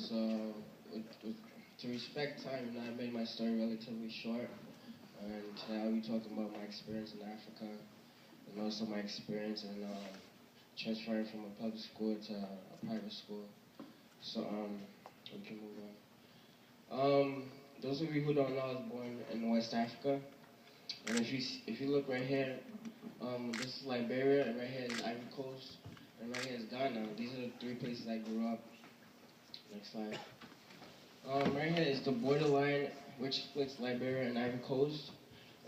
So, to respect time, I made my story relatively short. And today I'll be talking about my experience in Africa, and also my experience in transferring from a public school to a private school. So, we can move on. Those of you who don't know, I was born in West Africa. And if you look right here, this is Liberia, and right here is Ivory Coast, and right here is Ghana. These are the three places I grew up. Next slide. Right here is the borderline which splits Liberia and Ivory Coast.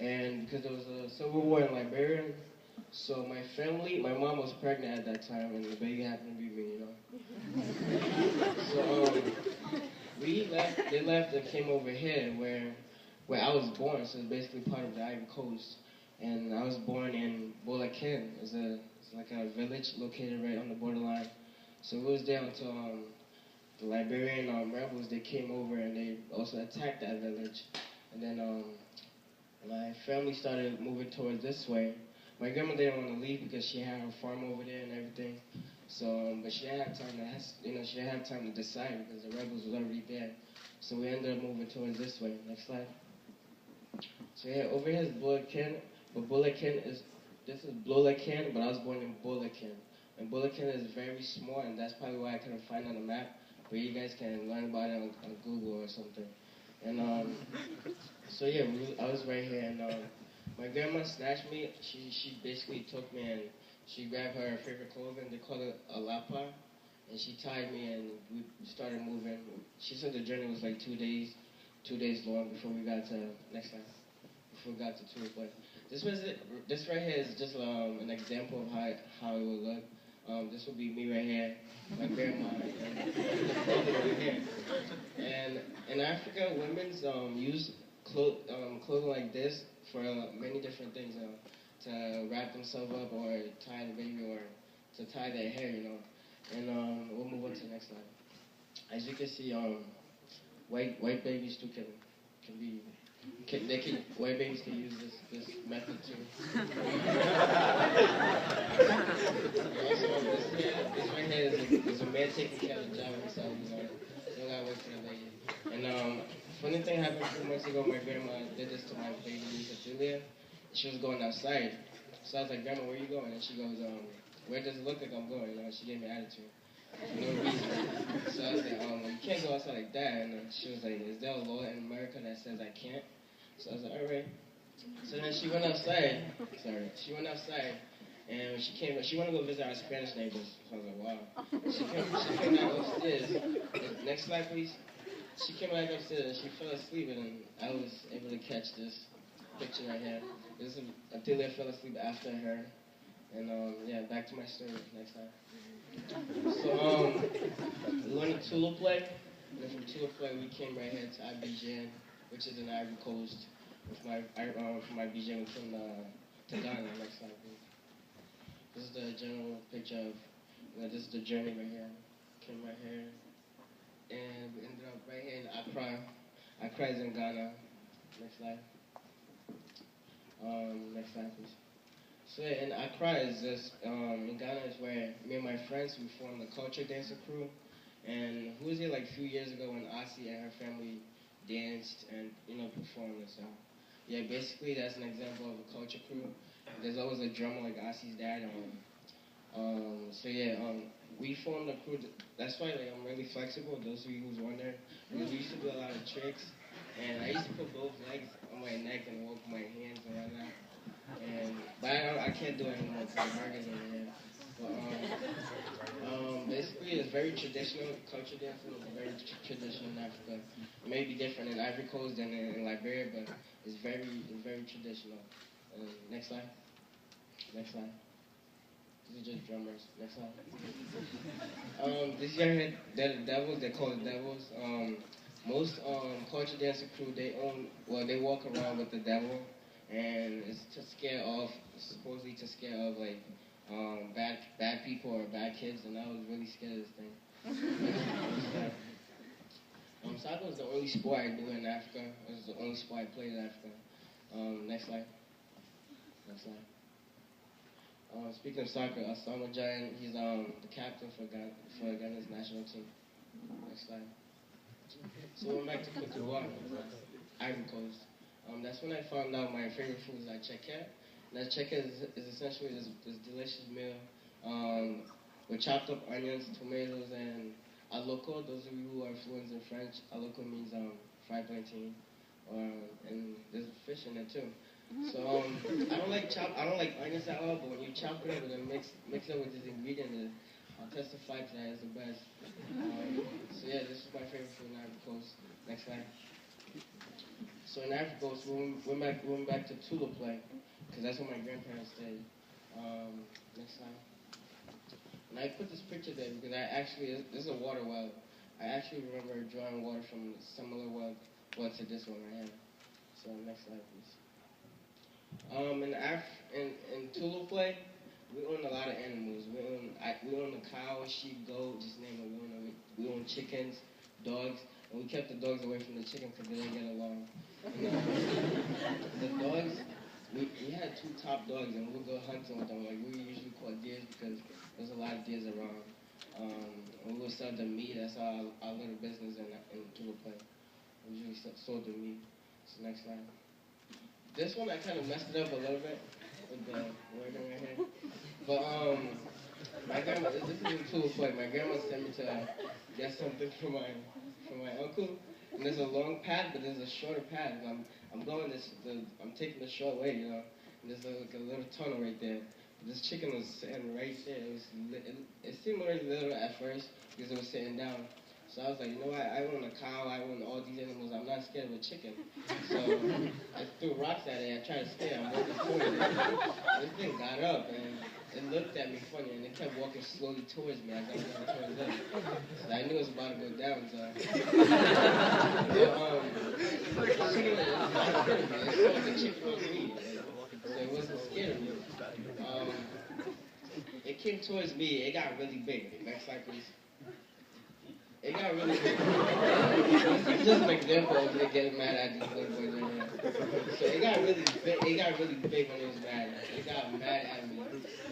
And because there was a civil war in Liberia, so my family, my mom was pregnant at that time, and the baby happened to be me, you know. So they left and came over here where I was born. So it's basically part of the Ivory Coast. And I was born in Bolaken. It's like a village located right on the borderline. So it was there until the Liberian rebels, they came over and they also attacked that village. And then my family started moving towards this way. My grandma didn't want to leave because she had her farm over there and everything. So, but she didn't have time to, she didn't have time to decide because the rebels was already there. So we ended up moving towards this way. Next slide. So yeah, over here is Bulacan, but this is Bulacan, but I was born in Bulacan. And Bulacan is very small, and that's probably why I couldn't find it on the map. But you guys can learn about it on Google or something. And so yeah, I was right here, and my grandma snatched me. She basically took me and she grabbed her favorite clothing. They call it a lapa, and she tied me, and we started moving. She said the journey was like 2 days long before we got to next time. Before we got to tour, but this right here is just an example of how it would look. This would be me right here, my grandma, and the clothing right here. And in Africa, women's use clothing like this for many different things, to wrap themselves up or tie the baby or to tie their hair, you know. And we'll move on to the next slide. As you can see, white babies too can be. White babies can use this method too. Also, this right here is a man taking care of the job himself, you know. Don't gotta wait for the lady. And funny thing happened 2 months ago. My grandma did this to my baby niece Adelia. She was going outside, so I was like, "Grandma, where you going?" And she goes, "Where does it look like I'm going?" You know, she gave me attitude. For no reason. So I was like, you can't go outside like that. And she was like, is there a law in America that says I can't? So I was like, all right. So then she went outside. She went outside. And when she came, she wanted to go visit our Spanish neighbors. So I was like, wow. She came back upstairs. Next slide, please. She came back upstairs and she fell asleep. And I was able to catch this picture right here. This is Adelia fell asleep after her. And yeah, back to my story. Next time. So we went to Tula play, and then from Tula play we came right here to Abidjan, which is in Ivory Coast. From Abidjan we came to Ghana. Next slide, please. This is the general picture of, this is the journey right here. Came right here, and we ended up right here in Accra. Accra is in Ghana. Next slide. Next slide, please. So yeah, in Accra is this, in Ghana is where me and my friends, we formed the culture dancer crew. And who was here like a few years ago when Asi and her family danced and, performed and so. Yeah, basically that's an example of a culture crew. There's always a drummer like Asi's dad. So yeah, we formed a crew. That's why like I'm really flexible, those of you who's wondering. Because we used to do a lot of tricks. And I used to put both legs on my neck and walk with my hands and whatnot. But I can't do it anymore because the burgers over here. But basically, it's very traditional. Culture dancing is very traditional in Africa. It may be different in Ivory Coast than in Liberia, but it's very traditional. Next slide. Next slide. These are just drummers. Next slide. This young head, they're the devils. They call it devils. Most culture dancer crew, they walk around with the devil. And it's supposedly to scare off like bad people or bad kids, and I was really scared of this thing. Soccer was the only sport I do in Africa. It was the only sport I played in Africa. Next slide. Next slide. Speaking of soccer, Osama Giant, he's the captain for Ghana's national team. Next slide. So we went back to Cote d'Ivoire, Ivory Coast. That's when I found out my favorite food is like cheke. That cheke is essentially this delicious meal with chopped up onions, tomatoes, and aloko. Those of you who are fluent in French, aloko means fried plantain, and there's fish in it too. So I don't like onions at all, but when you chop it up and then mix it with this ingredient, I'll testify to that it's the best. So yeah, this is my favorite food in Ivory Coast. Next slide. So in Ivory Coast, we went back to Tula play, because that's where my grandparents stayed. Next slide. And I put this picture there because this is a water well. I actually remember drawing water from a similar well to this one right here. So next slide, please. In Tula play, we own a lot of animals. We own a cow, sheep, goat, just name it. We own chickens, dogs, and we kept the dogs away from the chickens because they didn't get along. The dogs, we had two top dogs, and we'd go hunting with them. Like we usually caught deers because there's a lot of deers around. And we would sell the meat. That's our little business in Tula play. We usually sold the meat. So next slide. This one I kind of messed it up a little bit with the wording right here. But my grandma, this is a cool point. My grandma sent me to get something from my uncle, and there's a long path, but there's a shorter path. And I'm taking the short way, you know. And there's like a little tunnel right there. This chicken was sitting right there. It seemed really little at first because it was sitting down. So I was like, you know what, I own a cow, I own all these animals, I'm not scared of a chicken. So I threw rocks at it, I tried to scare it, I'm walking towards it. This thing got up and it looked at me funny and it kept walking slowly towards me as I was going towards it. So I knew it was about to go down, so. The chicken on me, so it wasn't scared of me. It came towards me, it got really big. Next slide, please. It got really big. This is just an example of me getting mad at these little boys right here. So it got really big when it was mad. It got mad at me.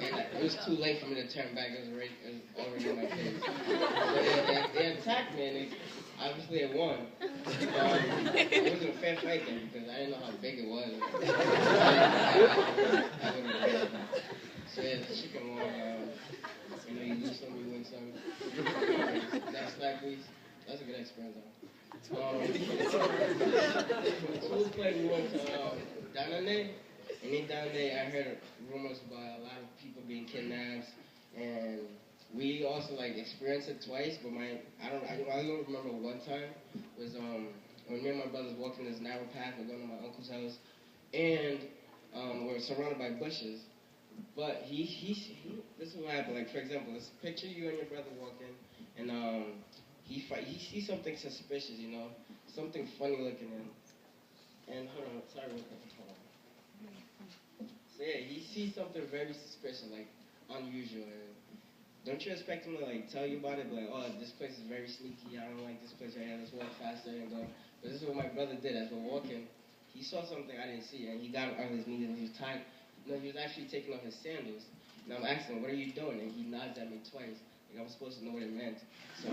And it was too late for me to turn back. It was already in my face. So it attacked me, and obviously it won. It wasn't a fair fight then because I didn't know how big it was. I wouldn't have been. So yeah, the chicken won. You lose some, you win some. Next slide, please. That's a good experience, though. School play, we went to Danane. And in Danane, I heard rumors about a lot of people being kidnapped. And we also, experienced it twice. But I don't remember one time. Was when me and my brothers walking this narrow path, we're going to my uncle's house. And we're surrounded by bushes. But this is what happened. Like, for example, let's picture you and your brother walking, and he sees something suspicious, you know, something funny looking and hold on, sorry, hold on. So yeah, he sees something very suspicious, like unusual. And don't you expect him to tell you about it? Like, oh, this place is very sneaky. I don't like this place right here. Let's walk faster and go. But this is what my brother did as we're walking. He saw something I didn't see, and he got on his knees and he was tied. No, he was actually taking off his sandals. And I'm asking him, what are you doing? And he nods at me twice. Like I'm supposed to know what it meant. So I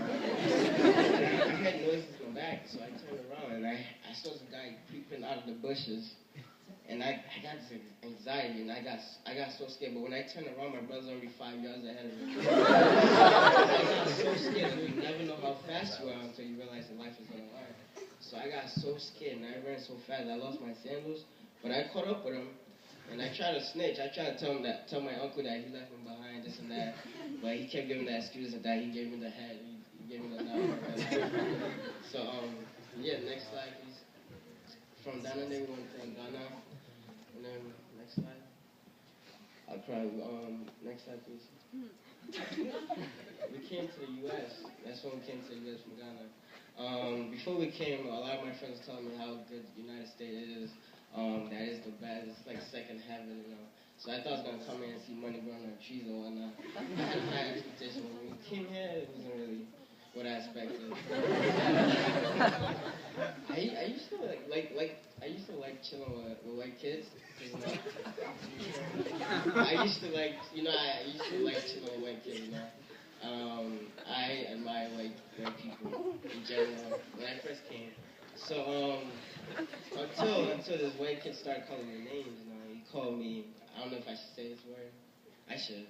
heard noises in the back, so I turned around and I saw this guy creeping out of the bushes. And I got this anxiety and I got so scared. But when I turned around, my brother's already 5 yards ahead of me. I got so scared and you never know how fast you are until you realize that life is on the line. So I got so scared and I ran so fast I lost my sandals. But I caught up with him. And I tried to snitch. I tried to tell my uncle that he left me behind, this and that. But he kept giving the excuse that he gave me the head. He gave me the nod. So, yeah, next slide, please. From Ghana, we went to Ghana. And then, next slide. I'll cry. Next slide, please. We came to the U.S. That's when we came to the U.S. from Ghana. Before we came, a lot of my friends told me how good the United States is. That is the best. It's like second heaven, you know. So I thought I was going to come here and see money growing on trees and whatnot. I had a high expectation. When we came here, it wasn't really what I expected. I used to like chilling with white kids. You know? I used to like chilling with white kids, you know. I admire white people in general. When I So until this white kid started calling me names, he called me. I don't know if I should say this word. I should.